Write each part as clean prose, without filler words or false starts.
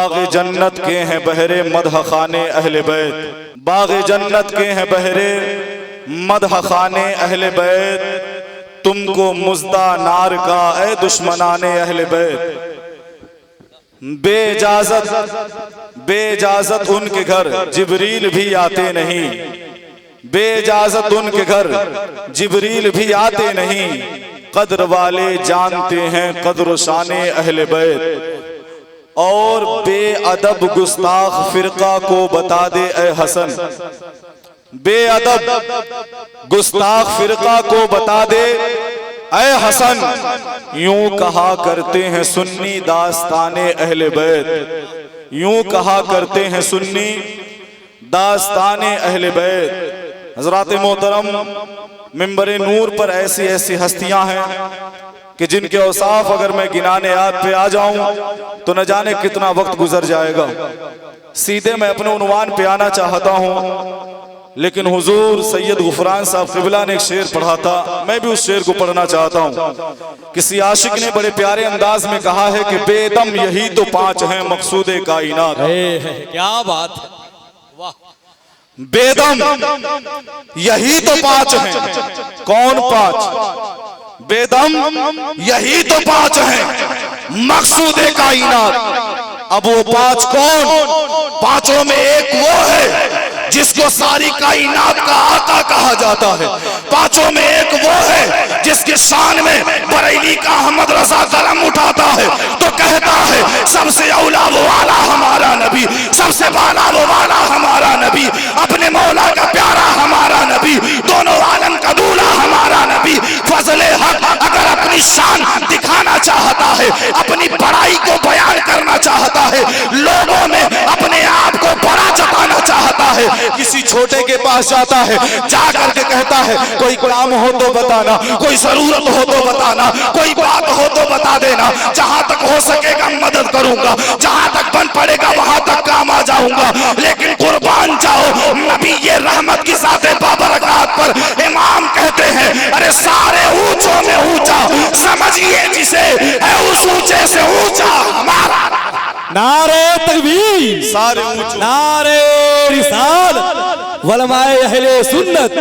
बाग़ जन्नत के हैं बहरे मदह खाने अहले बैत, बाग़ जन्नत के हैं बहरे मदह खाने अहले बैत, तुमको मुज़्दा नार का ए दुश्मनाने अहले बैत। बेइजाजत उनके घर जिब्रील भी आते नहीं, बेइजाजत उनके घर जिब्रील भी आते नहीं, कद्र वाले जानते हैं कद्र शाने अहले बैत। और बेअदब गुस्ताख फिरका को बता दे ए हसन, बेअदब गुस्ताख फिरका को बता दे ऐ हसन, यूं कहा करते हैं सुन्नी दास्ताने अहले बैत, यूं कहा करते हैं सुन्नी दास्ताने अहले बैत। हज़रात मोहतरम, मिंबर नूर पर ऐसी ऐसी हस्तियां हैं कि जिनके औसाफ अगर मैं गिनाने याद पे आ जाऊं तो न जाने कितना वक्त गुजर जाएगा। सीधे मैं अपने उन्वान पे आना चाहता हूं, लेकिन हुजूर सैयद गुफरान साहब क़िबला ने एक शेर पढ़ा था, मैं भी उस शेर को पढ़ना चाहता हूँ। किसी आशिक ने बड़े प्यारे अंदाज में कहा है कि बेदम यही तो पांच हैं मकसूदे कायनात। क्या बात है, वाह। बेदम यही तो पांच हैं, कौन पांच? बेदम यही तो पांच हैं मकसूदे कायनात। अब वो पांच कौन? पांचों में एक वो है जिसको सारी कायनात का आका कहा जाता है। पांचों में एक वो है जिसके शान में बरेली का अहमद रजा कलम उठाता है तो कहता है सबसे औला वो वाला हमारा नबी, सबसे बाला वो वाला हमारा नबी, अपने मौला का प्यारा हमारा नबी, दोनों आलम का दूल्हा हमारा नबी। फजले हक अगर अपनी शान दिखाना चाहता है, अपनी बड़ाई को बयान करना चाहता है, लोगों में अपने आप को बड़ा जताना चाहता है, किसी छोटे के पास जाता है, जा करके कहता है कोई काम हो तो बताना, कोई जरूरत हो तो बताना, कोई बात हो तो बता देना, जहां तक हो सकेगा मदद करूंगा, जहां तक बन पड़ेगा वहां तक काम आ जाऊंगा। लेकिन कुर्बान जाओ नबी ये रहमत की ज़ाते बाबरकत पर इमाम कहते हैं अरे सारे ऊंचों में ऊंचा समझिए जिसे है उस ऊंचे से ऊंचा हमारा। नारे तकबीर, सारे ऊंचे, नारे रिसालत, वलमाए अहले सुन्नत,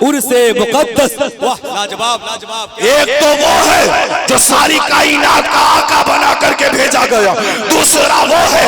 उर्से मुकद्दस। वाह, लाजवाब लाजवाब। एक तो वो है जो सारी कायनात का आका बना करके भेजा गया, दूसरा वो है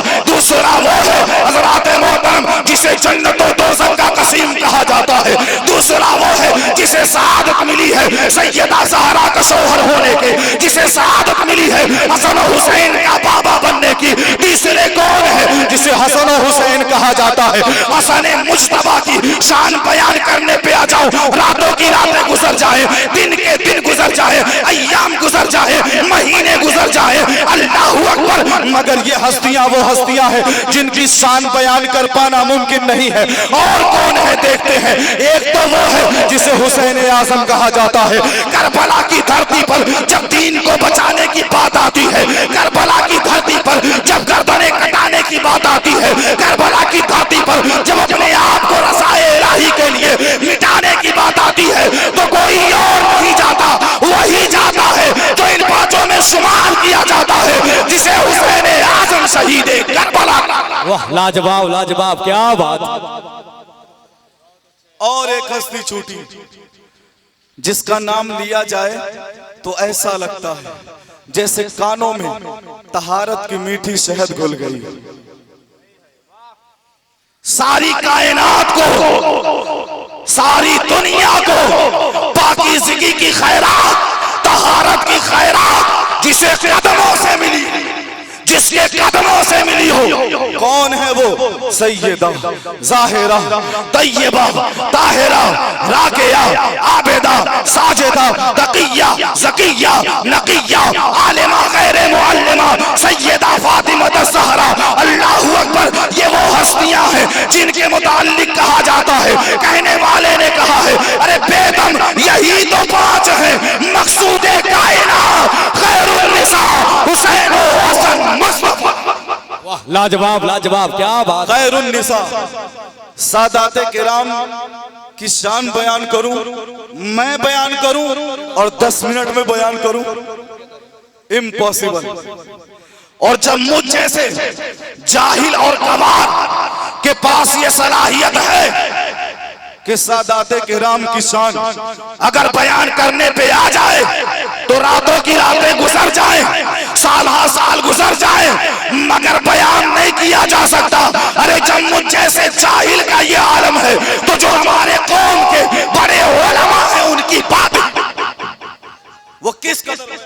हज़रात मोहतरम जिसे जन्नत और दोज़ख का कसीम कहा जाता है, दूसरा वो है जिसे सआदत मिली है सैयदा ज़हरा का शौहर होने के, जिसे सआदत मिली है हसन और हुसैन का बाबा बनने की। तीसरे कौन है जिसे हसन और हुसैन कहा जाता है? हसन मुज्तबा की शान बयान करने पे आ जाओ, रातों की रातें गुजर जाए, दिन के दिन गुजर जाए, अय्याम गुजर जाए, महीने गुजर जाए, अल्लाहु अकबर, मगर ये हस्तियां वो हस्तियां हैं जिनकी शान बयान कर पाना मुमकिन नहीं है। और कौन है देखते हैं, एक तो वो है जिसे हुसैन आजम कहा जाता है। करबला की धरती पर जब दीन को बचाने की बात आती है, करबला की धरती पर जब गर्दनें कटाने की बात आती है, करबला की धरती पर जब अपने आप को रसाए इलाही के लिए मिटाने की बात आती है तो कोई और नहीं जाता, वही जाता है जो इन पांचों में शुमार किया जाता है, जिसे हुसैन आजम शहीद करबला। वाह, लाजवाब लाजवाब, क्या बात। और एक हस्ती छूटी जिसका नाम लिया जाए तो ऐसा लगता है जैसे कानों में तहारत की मीठी शहद घुल गई। सारी कायनात को, सारी दुनिया को पाकीज़गी की खैरात, तहारत की खैरात जिसे कदमों से मिली, जिसके कदमों से मिली हो, कौन है वो? सैयदा ज़ाहिरा तय्यबा ताहिरा राकिया आबिदा साजिदा तकिया ज़किया नकिया आलिमा गैरे मुअल्लिमा सैयदा फातिमा ज़हरा। अल्लाहु अकबर, ये वो हस्तियां हैं जिनके मुताल्लिक कहा जाता है, कहने वाले ने कहा है अरे बेदम यही तो पांच हैं मकसूदे कायनात, खैरुन निसा हुसैन हसन मुस्तफा। वाह, लाजवाब लाजवाब, क्या बात। खैरुन निसा, सादाते किराम की शान बयान करूं, मैं बयान करूं और 10 मिनट में बयान करूं, इम्पॉसिबल। और जब मुझ जैसे जाहिल और गवार के पास ये सलाहियत है कि सादाते किराम की शान अगर बयान करने पे आ जाए तो रातों की रातें गुजर जाए, साल साल गुजर जाए, मगर बयान नहीं किया जा सकता। अरे जब मुझ जैसे जाहिल का ये आलम है तो जो हमारे कौम के बड़े उलमा हैं उनकी बात वो किस कदर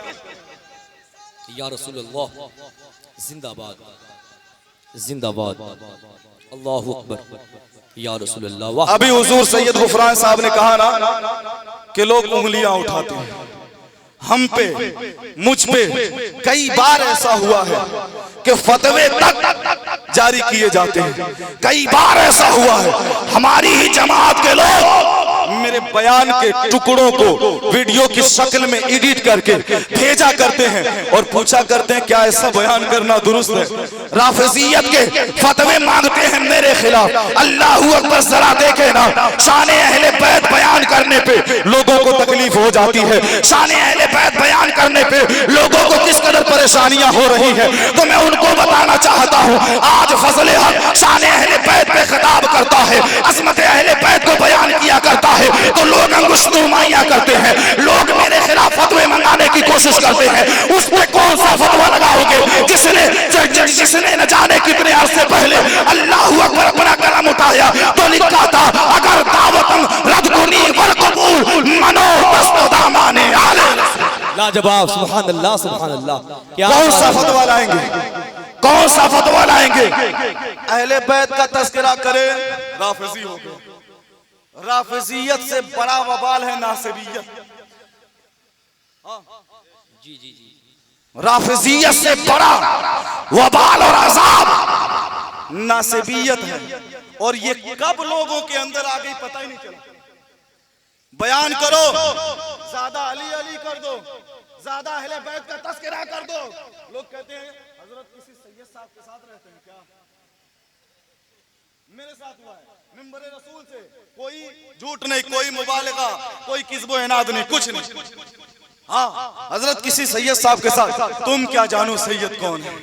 या रसूलल्लाह जिंदाबाद जिंदाबाद अल्लाहु अकबर या रसूलल्लाह। वाह। अभी हुजूर सैयद गुफरान साहब ने कहा ना कि लोग उंगलियां उठाते हैं हम पे, मुझ पे कई बार ऐसा हुआ है कि फतवे तक जारी किए जाते हैं। कई बार ऐसा हुआ है हमारी ही जमात के लोग मेरे बयान के टुकड़ों को वीडियो की शक्ल में एडिट करके भेजा करते हैं और पूछा करते हैं क्या ऐसा बयान करना दुरुस्त है। राफिजियत के फतवे मांगते हैं मेरे खिलाफ। अल्लाहू अकबर, जरा देखे ना शाने अहले बैत बयान करने पे लोगों को तकलीफ हो जाती है, शाने अहले बैत बयान करने पे लोगों को किस कदर परेशानियां हो रही है। तो मैं उनको बताना चाहता हूं आज फजले हक शाने अहले बैत पे खिताब करता है, अजमत अहले बैत को बयान किया करता है तो लोग अंगुश्तनुमाइयां करते हैं, लोग मेरे खिलाफ फतवे मंगाने की कोशिश करते हैं। उस पे कौन सा फतवा लगाओगे जिसने न जाने कितने अरसे पहले अल्लाहू अकबर अपना कलम उठाया तो लिखा था अगर दावतम रद्दुनी वल कबूल मनो दस्तदामाने आले। लाजवाब, सुभान अल्लाह सुभान अल्लाह। क्या कौन सा फतवा लाएंगे, कौन सा फतवा लाएंगे? अहले बैत का तस्करा करे राफिजी हो गए। राफिजियत से बड़ा वबाल है नासिबियत। जी जी जी। राफिजियत से बड़ा वबाल और अजाब नासिबियत है। और ये कब लोगों के अंदर आ गई पता ही नहीं चला। बयान करो, ज्यादा अली अली कर दो, ज्यादा अहले बैत का तस्करा कर दो। लोग कहते हैं हजरत किसी सैयद साहब के साथ रहते हैं क्या? मेरे साथ हुआ है मिंबरे रसूल से, कोई झूठ नहीं, कोई मुबालिगा, कोई किस्बो इनाद नहीं, कुछ नहीं। हाँ, हजरत किसी सैयद साहब के साथ। तुम क्या जानो सैयद कौन है?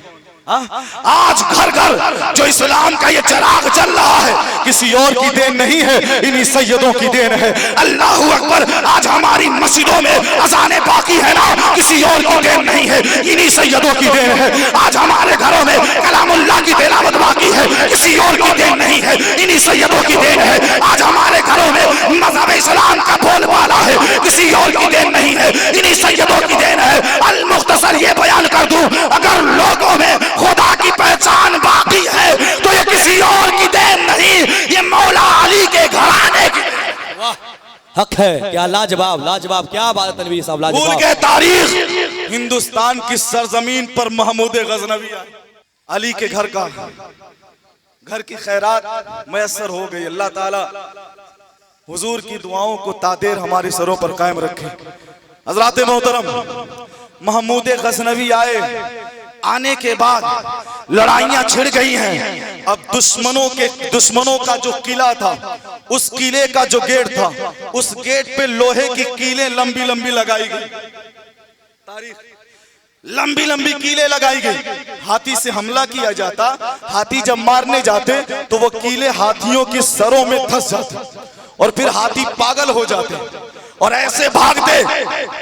आज घर घर जो इस्लाम का ये चिराग जल रहा है किसी और की देन नहीं है, इन्हीं सैयदों की देन है। अल्लाहू अकबर, आज हमारी मस्जिदों में अज़ाने बाकी है ना, किसी और की देन नहीं है, इन्हीं सैयदों की देन है। आज हमारे घरों में कलामुल्लाह की तिलावत बाकी है, किसी और की देन नहीं है, इन्हीं सैयदों की देन है। आज हमारे घरों में मज़हब इस्लाम का बोलबाला है, किसी और की देन नहीं है, इन्हीं सैयदों की देन है। अल मुख्तसर ये बयान कर दूं, अगर लोगों में खुदा की पहचान बाकी है तो ये किसी और की देन नहीं, ये मौला अली के घराने की हक है। क्या लाजवाब लाजवाब, क्या बात है तनवीर साहब, लाजवाब। भूल के तारीख हिंदुस्तान की सरजमीन पर महमूद गजनवी अली के घर की खैरात मैसर हो गई। अल्लाह ताला हुजूर की दुआओं को तादेर हमारे सरों पर कायम रखे। हजरात मोहतरम, महमूद गजनवी आने के बाद लड़ाइयां छिड़ गई हैं। अब दुश्मनों का जो किला था, उस किले का जो गेट था, उस गेट पे लोहे की कीलें लंबी लंबी लगाई गई। तारीख लंबी लंबी कीलें लगाई गई। हाथी से हमला किया जाता, हाथी जब मारने जाते तो वो कीले हाथियों के सरों में धंस जाते और फिर हाथी पागल हो जाते और ऐसे भागते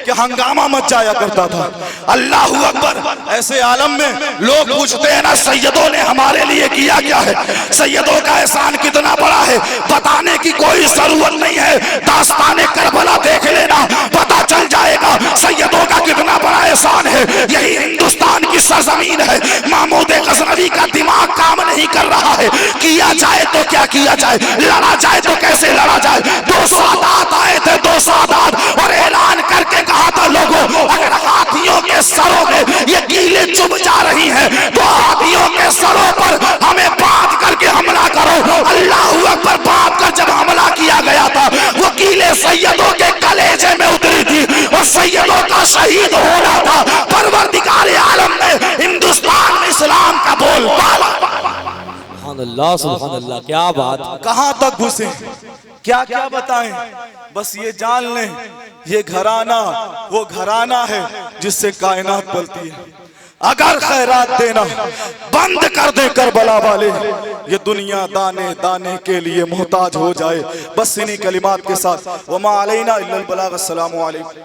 कि हंगामा मच जाया करता था। अल्लाहू अकबर, ऐसे आलम में लोग पूछते हैं ना सैयदों ने हमारे लिए किया क्या है, सैयदों का एहसान कितना बड़ा है, बताने की कोई जरूरत नहीं है। दास्ताने करबला देख लेना, पता चल जाएगा सैयदों का कितना बड़ा एहसान है। यही हिंदुस्तान की सरजमीन है। महमूद गजनवी का दिमाग काम नहीं कर रहा है। किया जाए तो क्या किया जाए, लड़ा जाए तो कैसे लड़ा जाए। 2 सादात आए थे, 2 सादात, और ऐलान करके कहा था लोगों, अगर हाथियों के सरों में ये कीलें चुभ जा रही हैं तो हाथियों के सरों पर हमें बांध करके हमला करो। अल्लाहू अकबर, बांध कर जब हमला किया गया था वो कीलें सैयदों के कलेजे में उतरी थी और सैयदों का शहीद होना था। परवरदिगार आलम ने हिंदुस्तान में इस्लाम का बोलबाला। सुभान अल्लाह सुभान अल्लाह, क्या बात। कहां तक घुसे, क्या क्या बताएं, बस ये जान लें ये घराना वो घराना है जिससे कायनात पलती है। अगर खैरात देना बंद कर दे करबला वाले, ये दुनिया दाने दाने के लिए मोहताज हो जाए। बस इन्हीं कलिमात के साथ वमा अलैना इल्लल बलाग। अस्सलामु अलैकुम।